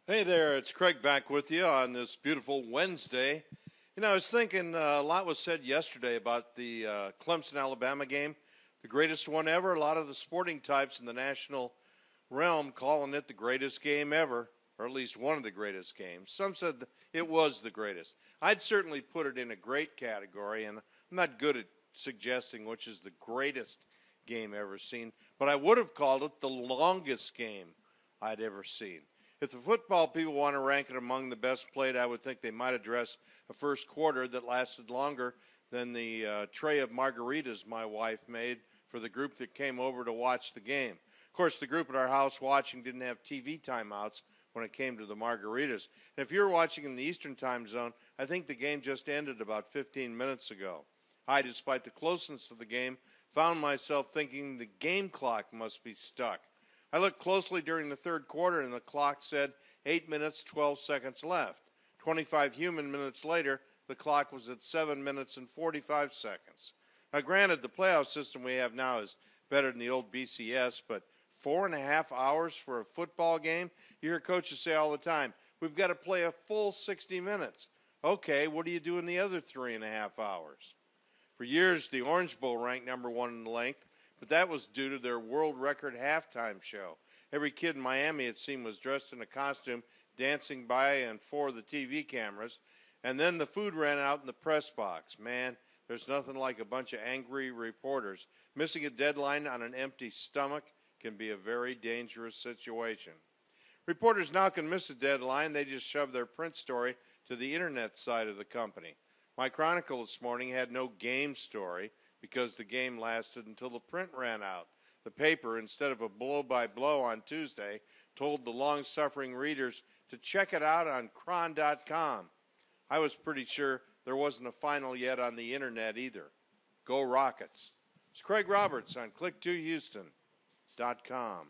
Hey there, it's Craig back with you on this beautiful Wednesday. I was thinking a lot was said yesterday about the Clemson-Alabama game, the greatest one ever. A lot of the sporting types in the national realm calling it the greatest game ever, or at least one of the greatest games. Some said it was the greatest. I'd certainly put it in a great category, and I'm not good at suggesting which is the greatest game ever seen, but I would have called it the longest game I'd ever seen. If the football people want to rank it among the best played, I would think they might address a first quarter that lasted longer than the tray of margaritas my wife made for the group that came over to watch the game. Of course, the group at our house watching didn't have TV timeouts when it came to the margaritas. And if you're watching in the Eastern time zone, I think the game just ended about 15 minutes ago. I, despite the closeness of the game, found myself thinking the game clock must be stuck. I looked closely during the third quarter, and the clock said 8 minutes, 12 seconds left. 25 human minutes later, the clock was at 7 minutes and 45 seconds. Now, granted, the playoff system we have now is better than the old BCS, but 4.5 hours for a football game? You hear coaches say all the time, we've got to play a full 60 minutes. Okay, what do you do in the other 3.5 hours? For years, the Orange Bowl ranked number one in length, but that was due to their world record halftime show. Every kid in Miami, it seemed, was dressed in a costume, dancing by and for the TV cameras. And then the food ran out in the press box. Man, there's nothing like a bunch of angry reporters. Missing a deadline on an empty stomach can be a very dangerous situation. Reporters now can miss a deadline. They just shove their print story to the internet side of the company. My Chronicle this morning had no game story because the game lasted until the print ran out. The paper, instead of a blow-by-blow on Tuesday, told the long-suffering readers to check it out on cron.com. I was pretty sure there wasn't a final yet on the internet either. Go Rockets. It's Craig Roberts on click2houston.com.